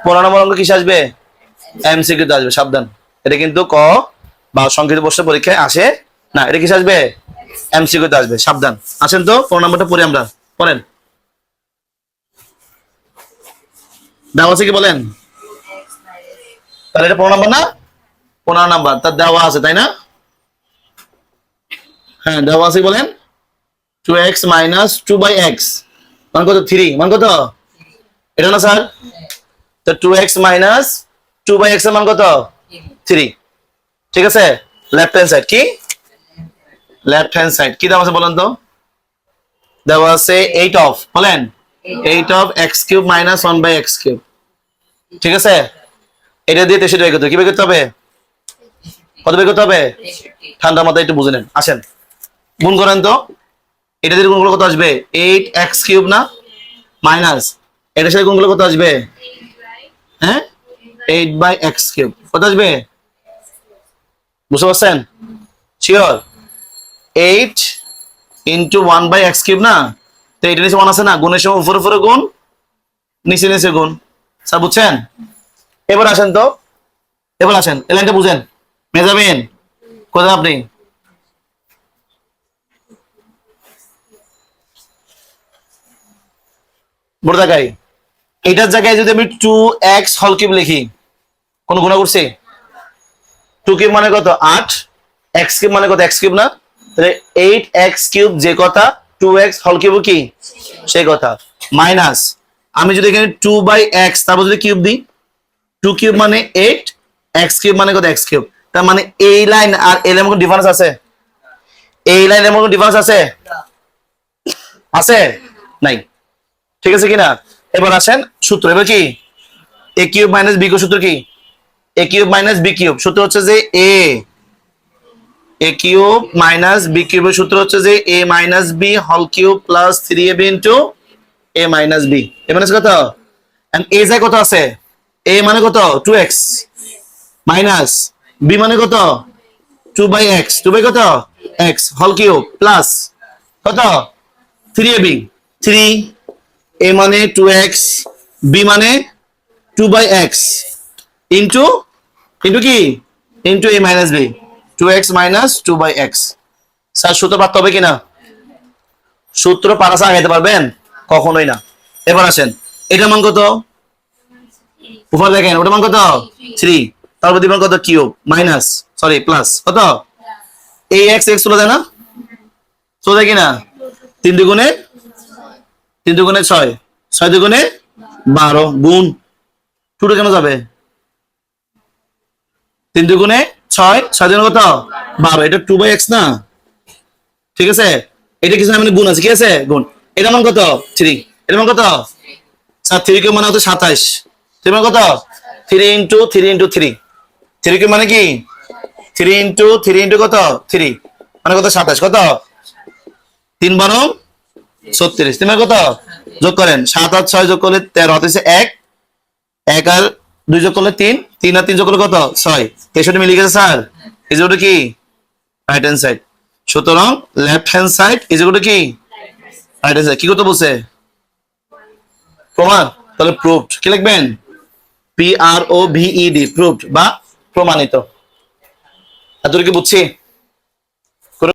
15 নম্বর অঙ্ক কিসে আসবে? এমসিকিউ তে আসবে, সাবধান। এটা কিন্তু ক বা সংক্ষিপ্ত প্রশ্ন পরীক্ষায় আসে না, এটা কিসে আসবে? এমসিকিউ তে আসবে, সাবধান। আসেন তো 15 নম্বরটা পড়ি আমরা, পড়েন। দেওয়া আছে কি বলেন? তাহলে এটা 15 নম্বর না? 15 নম্বর তার দেওয়া আছে, তাই না? হ্যাঁ দেওয়া আছে, বলেন। 2x মাইনাস 2/x মান কত? 3 মান কত? এটা না স্যার? তো 2x মাইনাস 2/x এর মান কত? 3। ঠিক আছে, লেফট হ্যান্ড সাইড কি? লেফট হ্যান্ড সাইড কি দেওয়া আছে বলেন তো? দেওয়া আছে 8 অফ, বলেন 8 of x cube minus 1/x cube. ঠিক আছে, এটা দিয়ে 63 বের করতে হবে। কি বের করতে হবে? কত বের করতে হবে? ঠান্ডা মাথায় একটু বুঝে নেন। আসেন গুণ করেন তো। এটা দিয়ে গুণগুলো কত আসবে? 8x কিউব না মাইনাস এটার সাথে গুণগুলো কত আসবে? হ্যাঁ 8/x কিউব কত আসবে? বুঝতে পারছেন? শিওর? 8 ইন্টু 1/x কিউব না? তো এটা নিচে 1 আছে না, গুণের সময় উপরে উপরে গুণ, নিচে নিচে গুণ। স্যার বুঝছেন? এবার আসেন তো, এবার আসেন এই লাইনটা বুঝেন। মেজাবিন কোথায় আপনি? বড় জায়গায় এটার জায়গায় যদি আমি 2x হল কিউব লিখি, কোন গুণা করছি? 2 কিউব মানে কত? 8, x কিউব মানে কত? x কিউব না? তাহলে 8x কিউব যে কথা, 2x হল কিউব কি সেই কথা, মাইনাস আমি যদি এখানে 2/x তারপর যদি কিউব দিই, 2 কিউব মানে 8, x কিউব মানে কত? x cube. তার মানে এই লাইন আর এই লাইনের মধ্যে ডিফারেন্স আছে? এই লাইনের মধ্যে ডিফারেন্স আছে? আছে? নাই। ঠিক আছে কিনা? এবার আসেন সূত্র, এবার কি a cube minus b cube সূত্র কি? a cube minus b cube সূত্র হচ্ছে যে a কিউব মাইনাস b কিউবের সূত্র হচ্ছে যে a minus b whole cube plus 3ab into a minus b। এ মানে কত? এন্ড a যায় কত আছে? a মানে কত? 2x মাইনাস b মানে কত? 2/x, 2 কত? x হোল কিউব প্লাস কত? 3ab, 3 a মানে 2x, b মানে 2/x ইনটু ইনটু কি? Into a minus b, 2x minus 2/x। Sir সূত্র পারতে হবে কিনা? সূত্র পারা ছাড়া আগাইতে পারবেন? কখনোই না। এবার আসেন এটার মান কত? উপরে দেখেন ওটার মান কত? 3, তারপর দিবেন কত? কিউব মাইনাস সরি প্লাস কত? ax x চলে যায় না? চলে যায় কিনা? 3 দুগুণে 6, 6 দুগুণে 12 গুণ টুটো কেন যাবে? 3 দুগুণে 6, 6 দুগুণে কত? 12, এটা 2/x না? ঠিক আছে, এটা কিছু না মানে গুণ আছে, কি আছে? গুণ। এটা মান কত? 3, এটা মান কত? স্যার 3 কিউব মানে হচ্ছে 27, 3 মানে কত? 3 ইনটু 3 ইনটু 3, 3 কিউব মানে কি? 3 ইনটু 3 ইনটু কত? 3 মানে কত? 27, কত? 3 12 36, 3 মানে কত? যোগ করেন 7 আর 6 যোগ করলে 13 হতেছে 1, 1 আর 2 যোগ করলে 3, 3 আর 3 যোগ করলে কত? 6, 63 মিলে গেছে স্যার। এই যে কি? Right hand side. সুতরাং left hand side is equal to কি? Right hand side. কি করতে বলছে? প্রমাণ। তাহলে প্রুভড কি লিখবেন? PROVED, প্রুভড বা প্রমাণিত। এতটুকু বুঝছি?